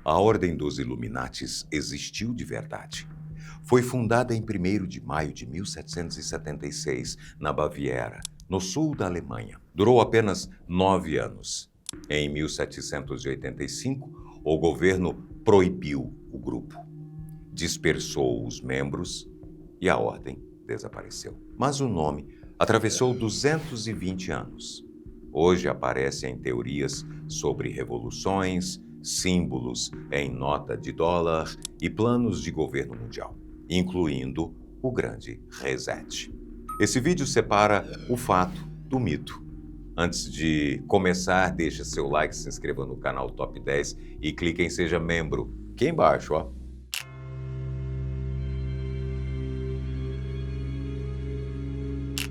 A Ordem dos Illuminatis existiu de verdade. Foi fundada em 1º de maio de 1776, na Baviera, no sul da Alemanha. Durou apenas 9 anos. Em 1785, o governo proibiu o grupo, dispersou os membros e a ordem desapareceu. Mas o nome atravessou 220 anos. Hoje aparece em teorias sobre revoluções, símbolos em nota de dólar e planos de governo mundial, incluindo o Grande Reset. Esse vídeo separa o fato do mito. Antes de começar, deixa seu like, se inscreva no canal Top 10 e clique em Seja Membro, aqui embaixo, ó.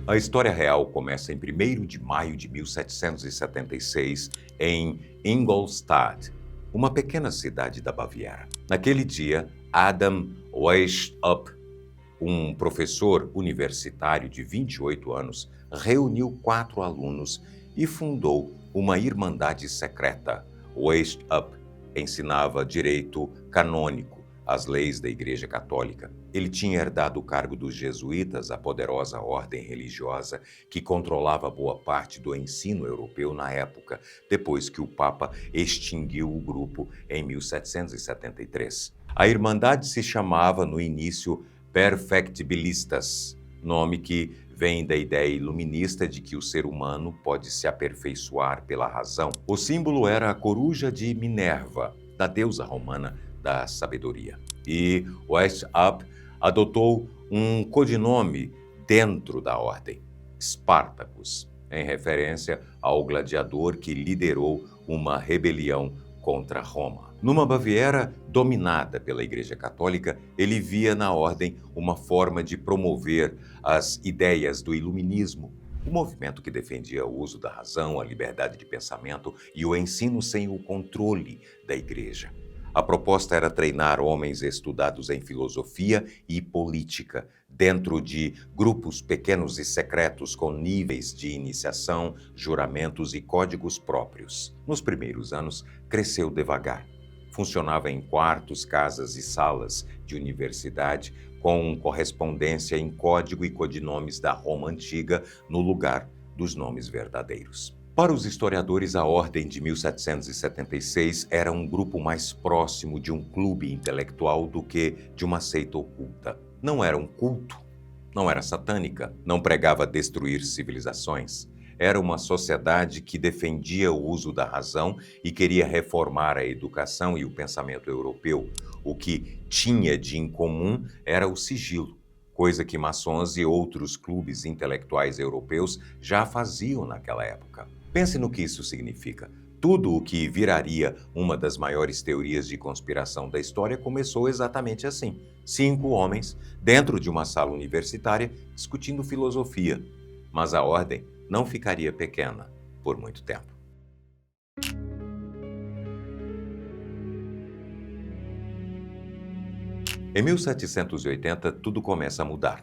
A história real começa em 1º de maio de 1776, em Ingolstadt, uma pequena cidade da Baviera. Naquele dia, Adam Weishaupt, um professor universitário de 28 anos, reuniu 4 alunos e fundou uma irmandade secreta. Weishaupt ensinava direito canônico, as leis da Igreja Católica. Ele tinha herdado o cargo dos jesuítas, a poderosa ordem religiosa que controlava boa parte do ensino europeu na época, depois que o Papa extinguiu o grupo em 1773. A Irmandade se chamava, no início, Perfectibilistas, nome que vem da ideia iluminista de que o ser humano pode se aperfeiçoar pela razão. O símbolo era a coruja de Minerva, da deusa romana da sabedoria. E Weishaupt adotou um codinome dentro da ordem, Spartacus, em referência ao gladiador que liderou uma rebelião contra Roma. Numa Baviera dominada pela Igreja Católica, ele via na ordem uma forma de promover as ideias do iluminismo, o movimento que defendia o uso da razão, a liberdade de pensamento e o ensino sem o controle da Igreja. A proposta era treinar homens estudados em filosofia e política, dentro de grupos pequenos e secretos com níveis de iniciação, juramentos e códigos próprios. Nos primeiros anos, cresceu devagar. Funcionava em quartos, casas e salas de universidade, com correspondência em código e codinomes da Roma antiga no lugar dos nomes verdadeiros. Para os historiadores, a Ordem de 1776 era um grupo mais próximo de um clube intelectual do que de uma seita oculta. Não era um culto, não era satânica, não pregava destruir civilizações. Era uma sociedade que defendia o uso da razão e queria reformar a educação e o pensamento europeu. O que tinha de incomum era o sigilo, coisa que maçons e outros clubes intelectuais europeus já faziam naquela época. Pense no que isso significa. Tudo o que viraria uma das maiores teorias de conspiração da história começou exatamente assim. 5 homens dentro de uma sala universitária discutindo filosofia. Mas a ordem não ficaria pequena por muito tempo. Em 1780, tudo começa a mudar.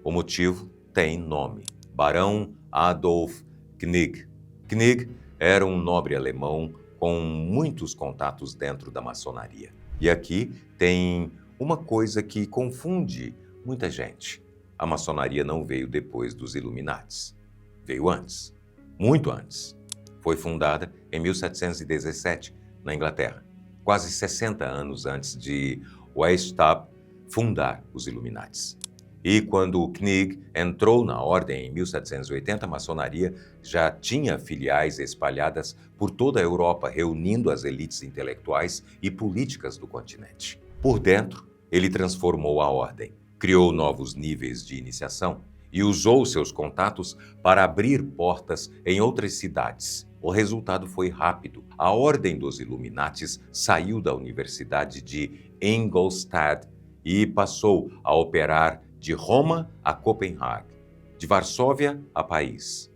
O motivo tem nome: Barão Adolf Knigg. Knigg era um nobre alemão com muitos contatos dentro da maçonaria. E aqui tem uma coisa que confunde muita gente. A maçonaria não veio depois dos Illuminatis. Veio antes, muito antes. Foi fundada em 1717, na Inglaterra, quase 60 anos antes de Weishaupt fundar os Illuminatis. E quando Knigg entrou na ordem em 1780, a maçonaria já tinha filiais espalhadas por toda a Europa, reunindo as elites intelectuais e políticas do continente. Por dentro, ele transformou a ordem, criou novos níveis de iniciação e usou seus contatos para abrir portas em outras cidades. O resultado foi rápido. A Ordem dos Illuminatis saiu da Universidade de Ingolstadt e passou a operar de Roma a Copenhague, de Varsóvia a Paris.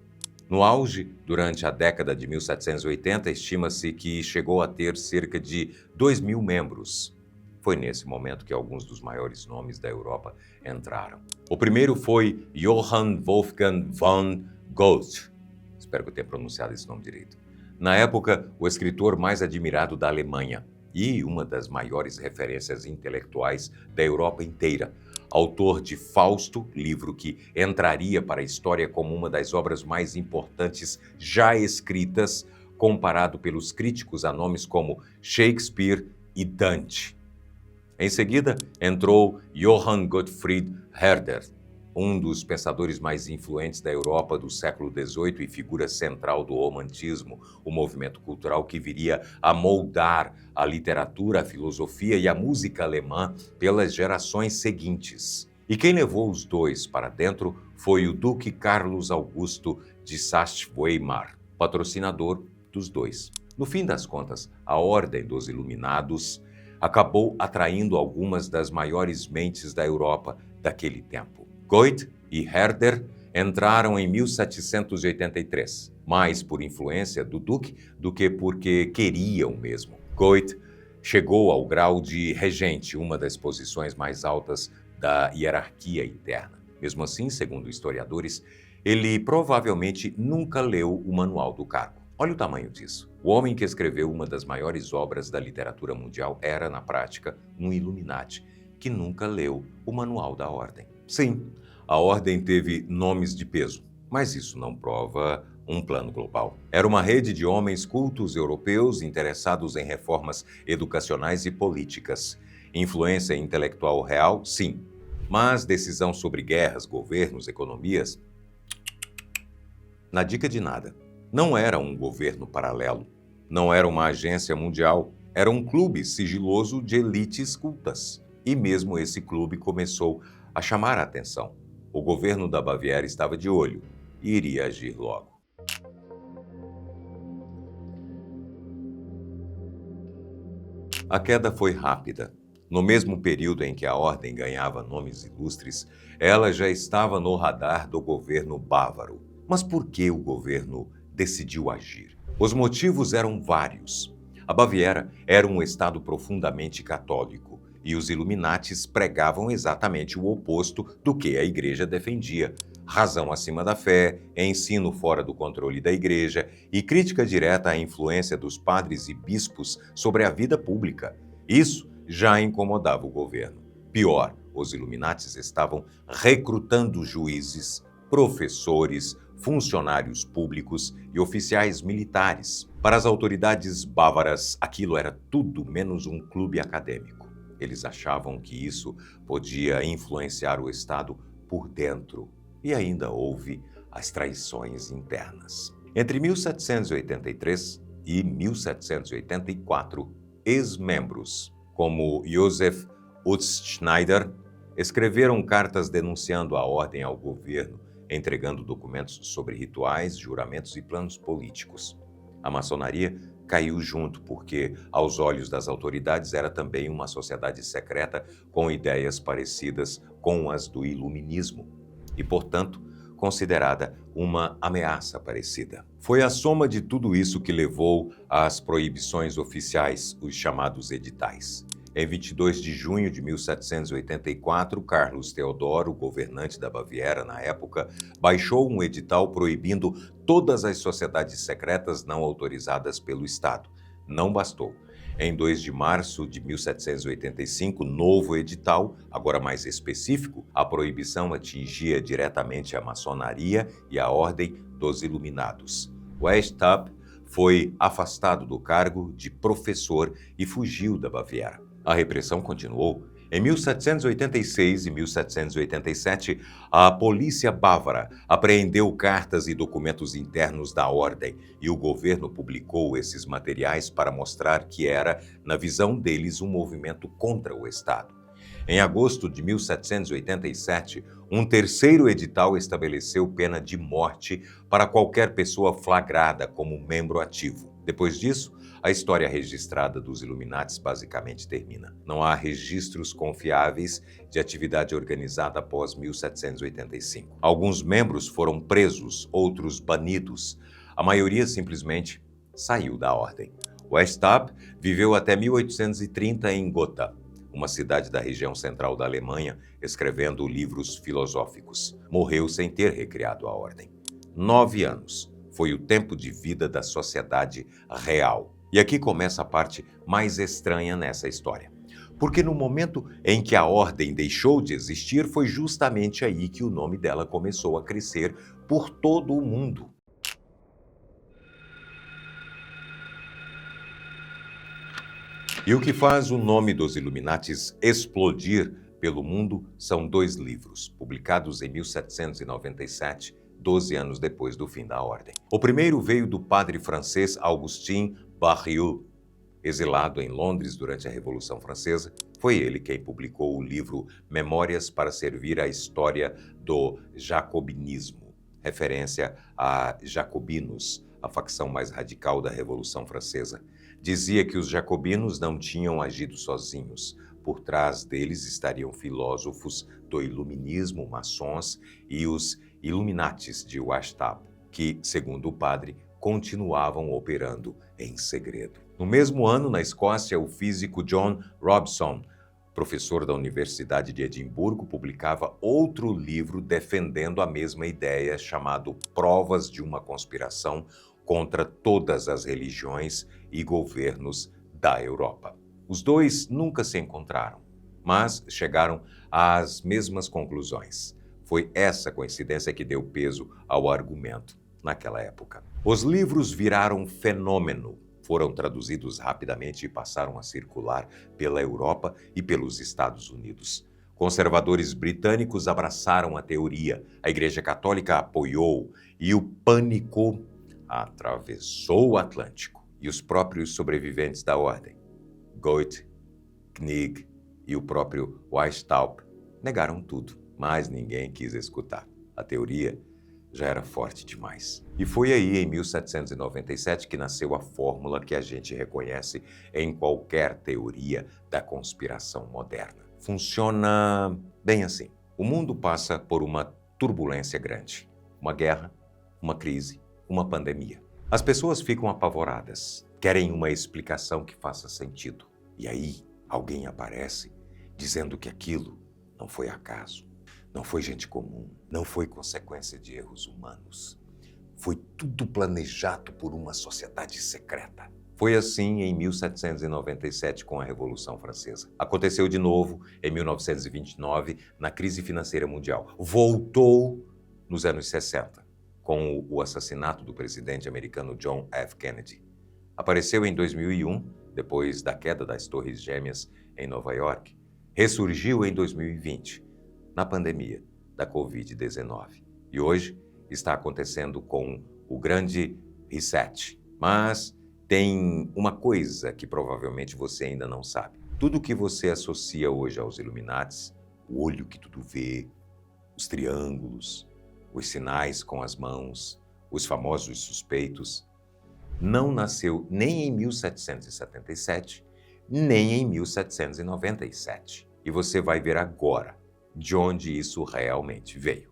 No auge, durante a década de 1780, estima-se que chegou a ter cerca de 2.000 membros. Foi nesse momento que alguns dos maiores nomes da Europa entraram. O primeiro foi Johann Wolfgang von Goethe. Espero que eu tenha pronunciado esse nome direito. Na época, o escritor mais admirado da Alemanha. e uma das maiores referências intelectuais da Europa inteira. Autor de Fausto, livro que entraria para a história como uma das obras mais importantes já escritas, comparado pelos críticos a nomes como Shakespeare e Dante. Em seguida, entrou Johann Gottfried Herder, um dos pensadores mais influentes da Europa do século XVIII e figura central do romantismo, o movimento cultural que viria a moldar a literatura, a filosofia e a música alemã pelas gerações seguintes. E quem levou os dois para dentro foi o Duque Carlos Augusto de Saxe-Weimar, patrocinador dos dois. No fim das contas, a Ordem dos Iluminados acabou atraindo algumas das maiores mentes da Europa daquele tempo. Goethe e Herder entraram em 1783, mais por influência do Duque do que porque queriam mesmo. Goethe chegou ao grau de regente, uma das posições mais altas da hierarquia interna. Mesmo assim, segundo historiadores, ele provavelmente nunca leu o manual do cargo. Olha o tamanho disso. O homem que escreveu uma das maiores obras da literatura mundial era, na prática, um Illuminati, que nunca leu o manual da ordem. Sim, a ordem teve nomes de peso, mas isso não prova um plano global. Era uma rede de homens cultos europeus interessados em reformas educacionais e políticas. Influência intelectual real, sim, mas decisão sobre guerras, governos, economias, na dica de nada. Não era um governo paralelo, não era uma agência mundial, era um clube sigiloso de elites cultas. E mesmo esse clube começou a chamar a atenção. O governo da Baviera estava de olho e iria agir logo. A queda foi rápida. No mesmo período em que a ordem ganhava nomes ilustres, ela já estava no radar do governo bávaro. Mas por que o governo decidiu agir? Os motivos eram vários. A Baviera era um estado profundamente católico e os Illuminatis pregavam exatamente o oposto do que a igreja defendia. Razão acima da fé, ensino fora do controle da igreja e crítica direta à influência dos padres e bispos sobre a vida pública. Isso já incomodava o governo. Pior, os Illuminatis estavam recrutando juízes, professores, funcionários públicos e oficiais militares. Para as autoridades bávaras, aquilo era tudo menos um clube acadêmico. Eles achavam que isso podia influenciar o Estado por dentro. E ainda houve as traições internas. Entre 1783 e 1784, ex-membros, como Joseph Utzschneider, escreveram cartas denunciando a ordem ao governo, entregando documentos sobre rituais, juramentos e planos políticos. A maçonaria caiu junto porque, aos olhos das autoridades, era também uma sociedade secreta com ideias parecidas com as do iluminismo e, portanto, considerada uma ameaça parecida. Foi a soma de tudo isso que levou às proibições oficiais, os chamados editais. Em 22 de junho de 1784, Carlos Teodoro, governante da Baviera na época, baixou um edital proibindo todas as sociedades secretas não autorizadas pelo Estado. Não bastou. Em 2 de março de 1785, novo edital, agora mais específico, a proibição atingia diretamente a maçonaria e a Ordem dos Iluminados. Weishaupt foi afastado do cargo de professor e fugiu da Baviera. A repressão continuou. Em 1786 e 1787, a polícia bávara apreendeu cartas e documentos internos da ordem e o governo publicou esses materiais para mostrar que era, na visão deles, um movimento contra o Estado. Em agosto de 1787, um terceiro edital estabeleceu pena de morte para qualquer pessoa flagrada como membro ativo. Depois disso, a história registrada dos Illuminatis basicamente termina. Não há registros confiáveis de atividade organizada após 1785. Alguns membros foram presos, outros banidos. A maioria simplesmente saiu da ordem. Weishaupt viveu até 1830 em Gotha, uma cidade da região central da Alemanha, escrevendo livros filosóficos. Morreu sem ter recriado a ordem. 9 anos foi o tempo de vida da sociedade real. E aqui começa a parte mais estranha nessa história. Porque no momento em que a ordem deixou de existir, foi justamente aí que o nome dela começou a crescer por todo o mundo. E o que faz o nome dos Illuminatis explodir pelo mundo são dois livros, publicados em 1797, 12 anos depois do fim da ordem. O primeiro veio do padre francês Augustin Barrieux, exilado em Londres durante a Revolução Francesa. Foi ele quem publicou o livro Memórias para servir à história do jacobinismo, referência a jacobinos, a facção mais radical da Revolução Francesa. Dizia que os jacobinos não tinham agido sozinhos. Por trás deles estariam filósofos do iluminismo, maçons e os Illuminatis de Washtab, que, segundo o padre, continuavam operando em segredo. No mesmo ano, na Escócia, o físico John Robson, professor da Universidade de Edimburgo, publicava outro livro defendendo a mesma ideia, chamado Provas de uma Conspiração contra todas as religiões e governos da Europa. Os dois nunca se encontraram, mas chegaram às mesmas conclusões. Foi essa coincidência que deu peso ao argumento naquela época. Os livros viraram fenômeno, foram traduzidos rapidamente e passaram a circular pela Europa e pelos Estados Unidos. Conservadores britânicos abraçaram a teoria, a Igreja Católica apoiou e o pânico atravessou o Atlântico. E os próprios sobreviventes da ordem, Goethe, Knigge e o próprio Weishaupt, negaram tudo, mas ninguém quis escutar. A teoria já era forte demais. E foi aí, em 1797, que nasceu a fórmula que a gente reconhece em qualquer teoria da conspiração moderna. Funciona bem assim. O mundo passa por uma turbulência grande. Uma guerra, uma crise, uma pandemia. As pessoas ficam apavoradas, querem uma explicação que faça sentido. E aí, alguém aparece dizendo que aquilo não foi acaso, não foi gente comum, não foi consequência de erros humanos. Foi tudo planejado por uma sociedade secreta. Foi assim em 1797 com a Revolução Francesa. Aconteceu de novo em 1929, na crise financeira mundial. Voltou nos anos 60, com o assassinato do presidente americano John F. Kennedy. Apareceu em 2001, depois da queda das Torres Gêmeas em Nova York. Ressurgiu em 2020, na pandemia da Covid-19. E hoje está acontecendo com o grande reset. Mas tem uma coisa que provavelmente você ainda não sabe. Tudo que você associa hoje aos Illuminatis, o olho que tudo vê, os triângulos, os sinais com as mãos, os famosos suspeitos, não nasceu nem em 1777, nem em 1797. E você vai ver agora de onde isso realmente veio.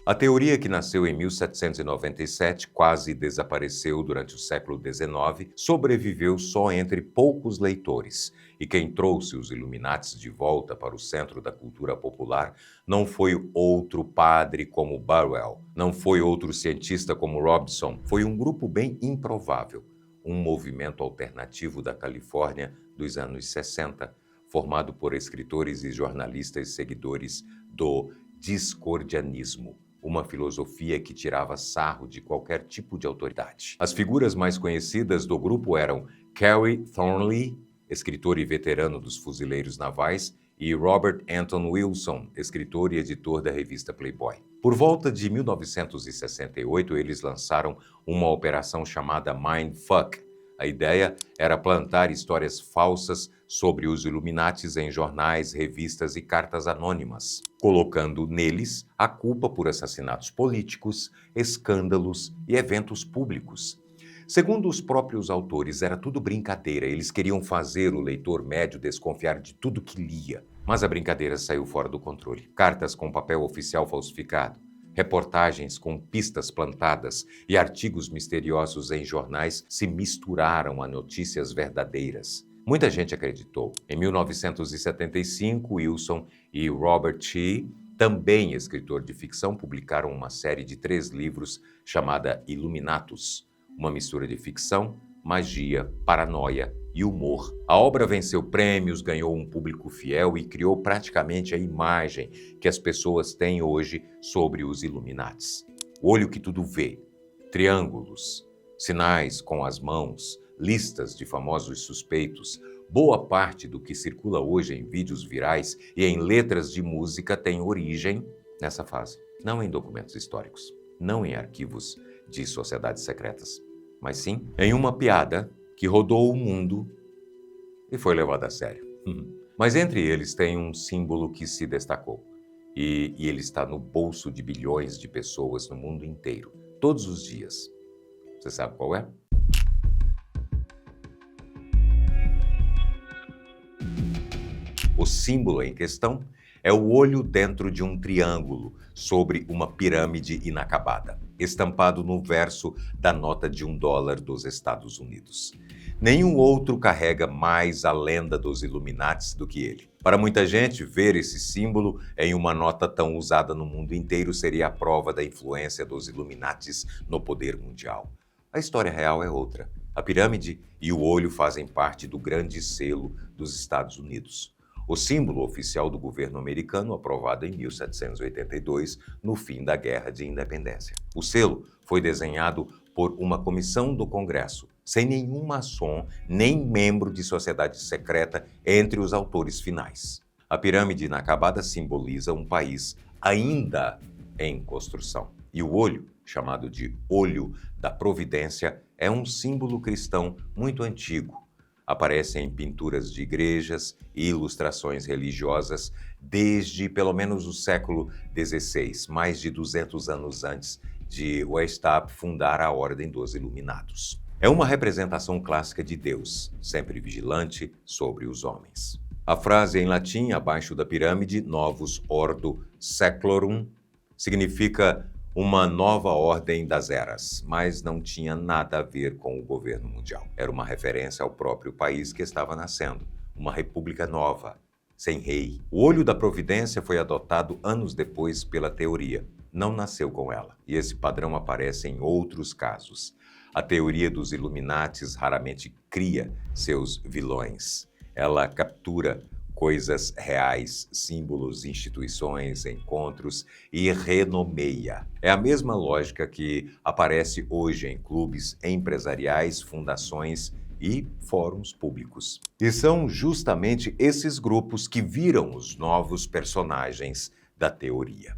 A teoria que nasceu em 1797 quase desapareceu durante o século XIX, sobreviveu só entre poucos leitores. E quem trouxe os Illuminatis de volta para o centro da cultura popular não foi outro padre como Burwell, não foi outro cientista como Robson, foi um grupo bem improvável, um movimento alternativo da Califórnia dos anos 60, formado por escritores e jornalistas seguidores do discordianismo, uma filosofia que tirava sarro de qualquer tipo de autoridade. As figuras mais conhecidas do grupo eram Carey Thornley, escritor e veterano dos Fuzileiros Navais, e Robert Anton Wilson, escritor e editor da revista Playboy. Por volta de 1968, eles lançaram uma operação chamada Mindfuck. A ideia era plantar histórias falsas sobre os Illuminatis em jornais, revistas e cartas anônimas, colocando neles a culpa por assassinatos políticos, escândalos e eventos públicos. Segundo os próprios autores, era tudo brincadeira. Eles queriam fazer o leitor médio desconfiar de tudo que lia. Mas a brincadeira saiu fora do controle. Cartas com papel oficial falsificado, reportagens com pistas plantadas e artigos misteriosos em jornais se misturaram a notícias verdadeiras. Muita gente acreditou. Em 1975, Wilson e Robert Shee também escritor de ficção, publicaram uma série de 3 livros chamada Illuminatus, uma mistura de ficção, magia, paranoia e humor. A obra venceu prêmios, ganhou um público fiel e criou praticamente a imagem que as pessoas têm hoje sobre os Illuminates. O olho que tudo vê, triângulos, sinais com as mãos, listas de famosos suspeitos. Boa parte do que circula hoje em vídeos virais e em letras de música tem origem nessa fase. Não em documentos históricos, não em arquivos de sociedades secretas, mas sim em uma piada que rodou o mundo e foi levada a sério. Mas entre eles tem um símbolo que se destacou. E ele está no bolso de bilhões de pessoas no mundo inteiro, todos os dias. Você sabe qual é? O símbolo em questão é o olho dentro de um triângulo sobre uma pirâmide inacabada, estampado no verso da nota de $1 dos Estados Unidos. Nenhum outro carrega mais a lenda dos Illuminates do que ele. Para muita gente, ver esse símbolo em uma nota tão usada no mundo inteiro seria a prova da influência dos Illuminates no poder mundial. A história real é outra. A pirâmide e o olho fazem parte do grande selo dos Estados Unidos. O símbolo oficial do governo americano, aprovado em 1782, no fim da Guerra de Independência. O selo foi desenhado por uma comissão do Congresso, sem nenhum maçom nem membro de sociedade secreta entre os autores finais. A pirâmide inacabada simboliza um país ainda em construção. E o olho, chamado de Olho da Providência, é um símbolo cristão muito antigo. Aparece em pinturas de igrejas e ilustrações religiosas desde pelo menos o século XVI, mais de 200 anos antes de Weishaupt fundar a Ordem dos Iluminados. É uma representação clássica de Deus, sempre vigilante sobre os homens. A frase em latim, abaixo da pirâmide, Novus Ordo Seclorum, significa uma nova ordem das eras, mas não tinha nada a ver com o governo mundial. Era uma referência ao próprio país que estava nascendo, uma república nova, sem rei. O olho da providência foi adotado anos depois pela teoria. Não nasceu com ela, e esse padrão aparece em outros casos. A teoria dos Illuminates raramente cria seus vilões. Ela captura coisas reais, símbolos, instituições, encontros e renomeia. É a mesma lógica que aparece hoje em clubes empresariais, fundações e fóruns públicos. E são justamente esses grupos que viram os novos personagens da teoria.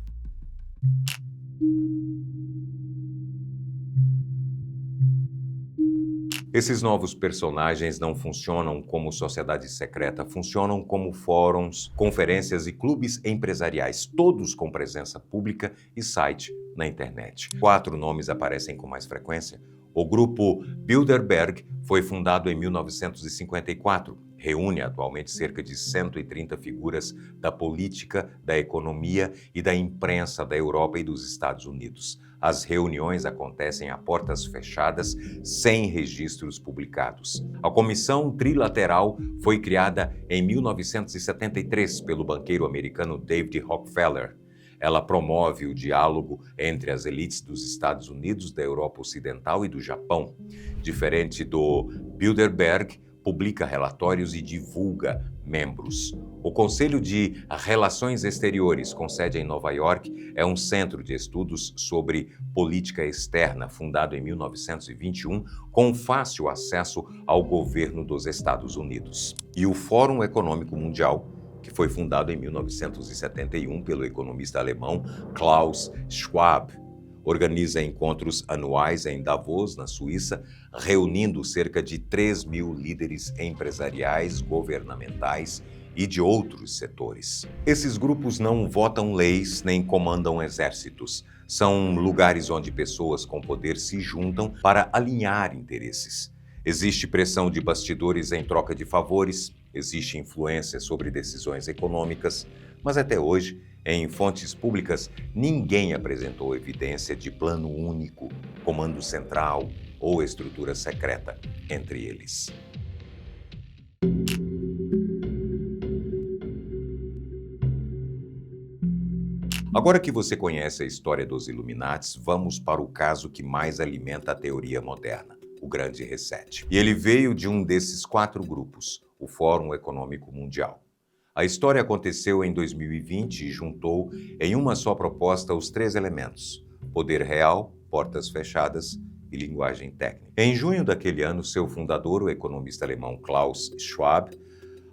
Esses novos personagens não funcionam como sociedade secreta, funcionam como fóruns, conferências e clubes empresariais, todos com presença pública e site na internet. 4 nomes aparecem com mais frequência. O grupo Bilderberg foi fundado em 1954. Reúne atualmente cerca de 130 figuras da política, da economia e da imprensa da Europa e dos Estados Unidos. As reuniões acontecem a portas fechadas, sem registros publicados. A Comissão Trilateral foi criada em 1973 pelo banqueiro americano David Rockefeller. Ela promove o diálogo entre as elites dos Estados Unidos, da Europa Ocidental e do Japão. Diferente do Bilderberg, publica relatórios e divulga membros. O Conselho de Relações Exteriores, com sede em Nova York, é um centro de estudos sobre política externa, fundado em 1921, com fácil acesso ao governo dos Estados Unidos. E o Fórum Econômico Mundial, que foi fundado em 1971 pelo economista alemão Klaus Schwab, organiza encontros anuais em Davos, na Suíça, reunindo cerca de 3.000 líderes empresariais, governamentais e de outros setores. Esses grupos não votam leis nem comandam exércitos. São lugares onde pessoas com poder se juntam para alinhar interesses. Existe pressão de bastidores em troca de favores, existe influência sobre decisões econômicas, mas até hoje, em fontes públicas, ninguém apresentou evidência de plano único, comando central ou estrutura secreta entre eles. Agora que você conhece a história dos Illuminates, vamos para o caso que mais alimenta a teoria moderna, o Grande Reset. E ele veio de um desses 4 grupos, o Fórum Econômico Mundial. A história aconteceu em 2020 e juntou em uma só proposta os 3 elementos: poder real, portas fechadas e linguagem técnica. Em junho daquele ano, seu fundador, o economista alemão Klaus Schwab,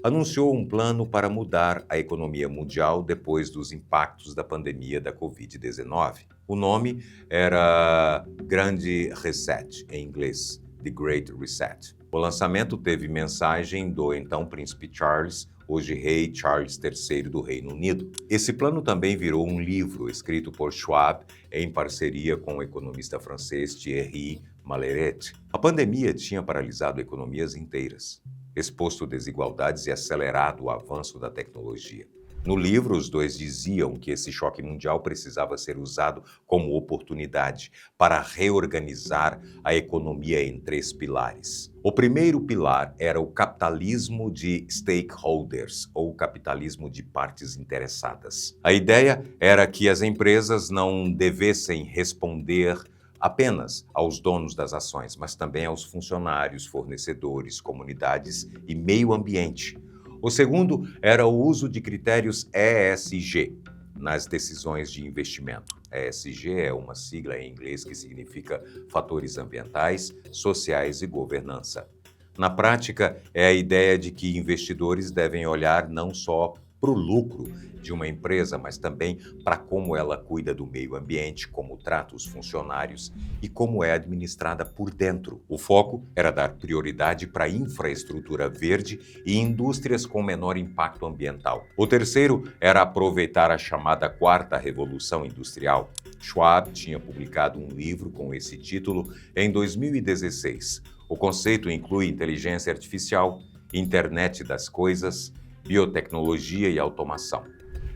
anunciou um plano para mudar a economia mundial depois dos impactos da pandemia da Covid-19. O nome era Grande Reset, em inglês, The Great Reset. O lançamento teve mensagem do então Príncipe Charles, hoje Rei Charles III do Reino Unido. Esse plano também virou um livro escrito por Schwab em parceria com o economista francês Thierry Malleret. A pandemia tinha paralisado economias inteiras, exposto desigualdades e acelerado o avanço da tecnologia. No livro, os dois diziam que esse choque mundial precisava ser usado como oportunidade para reorganizar a economia em 3 pilares. O primeiro pilar era o capitalismo de stakeholders, ou capitalismo de partes interessadas. A ideia era que as empresas não devessem responder apenas aos donos das ações, mas também aos funcionários, fornecedores, comunidades e meio ambiente. O segundo era o uso de critérios ESG nas decisões de investimento. ESG é uma sigla em inglês que significa fatores ambientais, sociais e governança. Na prática, é a ideia de que investidores devem olhar não só para o lucro de uma empresa, mas também para como ela cuida do meio ambiente, como trata os funcionários e como é administrada por dentro. O foco era dar prioridade para a infraestrutura verde e indústrias com menor impacto ambiental. O terceiro era aproveitar a chamada Quarta Revolução Industrial. Schwab tinha publicado um livro com esse título em 2016. O conceito inclui inteligência artificial, internet das coisas, biotecnologia e automação.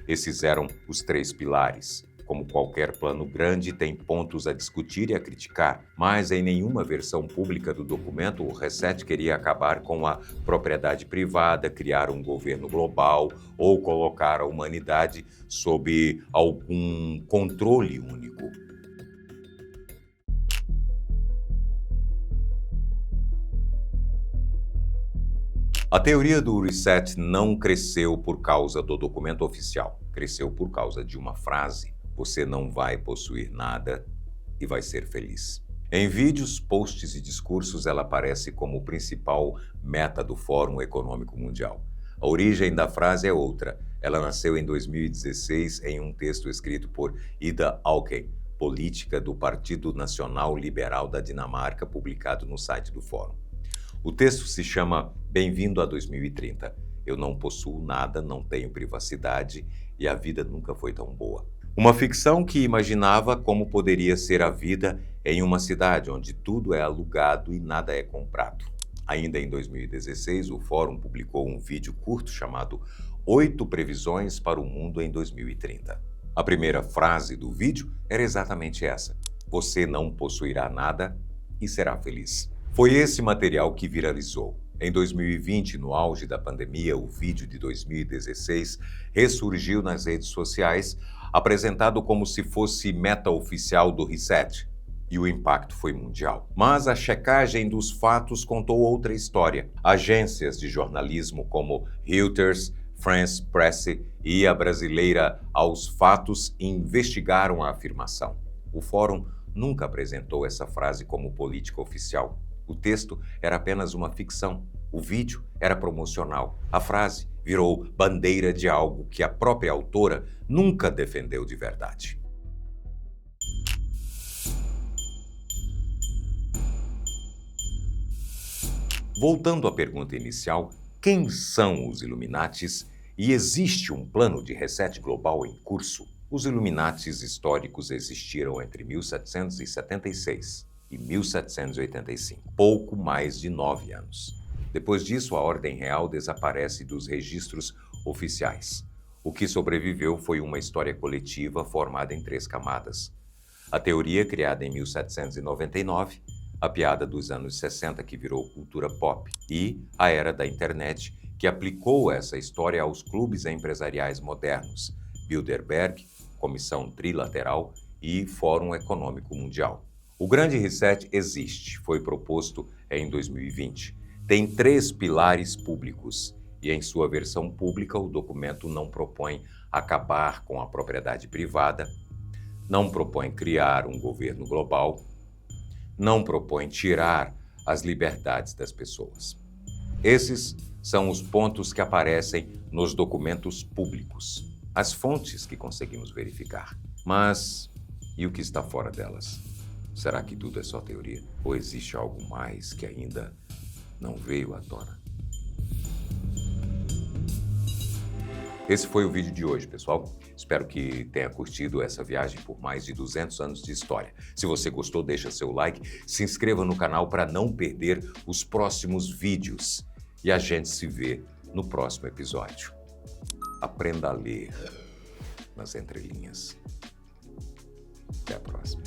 Esses eram os 3 pilares. Como qualquer plano grande, tem pontos a discutir e a criticar, mas em nenhuma versão pública do documento o Reset queria acabar com a propriedade privada, criar um governo global ou colocar a humanidade sob algum controle único. A teoria do reset não cresceu por causa do documento oficial, cresceu por causa de uma frase: você não vai possuir nada e vai ser feliz. Em vídeos, posts e discursos, ela aparece como o principal meta do Fórum Econômico Mundial. A origem da frase é outra. Ela nasceu em 2016 em um texto escrito por Ida Auken, política do Partido Nacional Liberal da Dinamarca, publicado no site do Fórum. O texto se chama Bem-vindo a 2030. Eu não possuo nada, não tenho privacidade e a vida nunca foi tão boa. Uma ficção que imaginava como poderia ser a vida em uma cidade onde tudo é alugado e nada é comprado. Ainda em 2016, o Fórum publicou um vídeo curto chamado 8 Previsões para o Mundo em 2030. A primeira frase do vídeo era exatamente essa: você não possuirá nada e será feliz. Foi esse material que viralizou. Em 2020, no auge da pandemia, o vídeo de 2016 ressurgiu nas redes sociais, apresentado como se fosse meta oficial do Reset, e o impacto foi mundial. Mas a checagem dos fatos contou outra história. Agências de jornalismo como Reuters, France Press e a brasileira Aos Fatos investigaram a afirmação. O Fórum nunca apresentou essa frase como política oficial. O texto era apenas uma ficção. O vídeo era promocional. A frase virou bandeira de algo que a própria autora nunca defendeu de verdade. Voltando à pergunta inicial, quem são os Illuminates e existe um plano de reset global em curso? Os Illuminates históricos existiram entre 1776 e 1785, pouco mais de 9 anos. Depois disso, a Ordem Real desaparece dos registros oficiais. O que sobreviveu foi uma história coletiva formada em 3 camadas. A teoria, criada em 1799, a piada dos anos 60, que virou cultura pop, e a era da internet, que aplicou essa história aos clubes empresariais modernos, Bilderberg, Comissão Trilateral e Fórum Econômico Mundial. O Grande Reset existe, foi proposto em 2020. Tem 3 pilares públicos e, em sua versão pública, o documento não propõe acabar com a propriedade privada, não propõe criar um governo global, não propõe tirar as liberdades das pessoas. Esses são os pontos que aparecem nos documentos públicos, as fontes que conseguimos verificar. Mas e o que está fora delas? Será que tudo é só teoria? Ou existe algo mais que ainda não veio à tona? Esse foi o vídeo de hoje, pessoal. Espero que tenha curtido essa viagem por mais de 200 anos de história. Se você gostou, deixa seu like, se inscreva no canal para não perder os próximos vídeos. E a gente se vê no próximo episódio. Aprenda a ler nas entrelinhas. Até a próxima.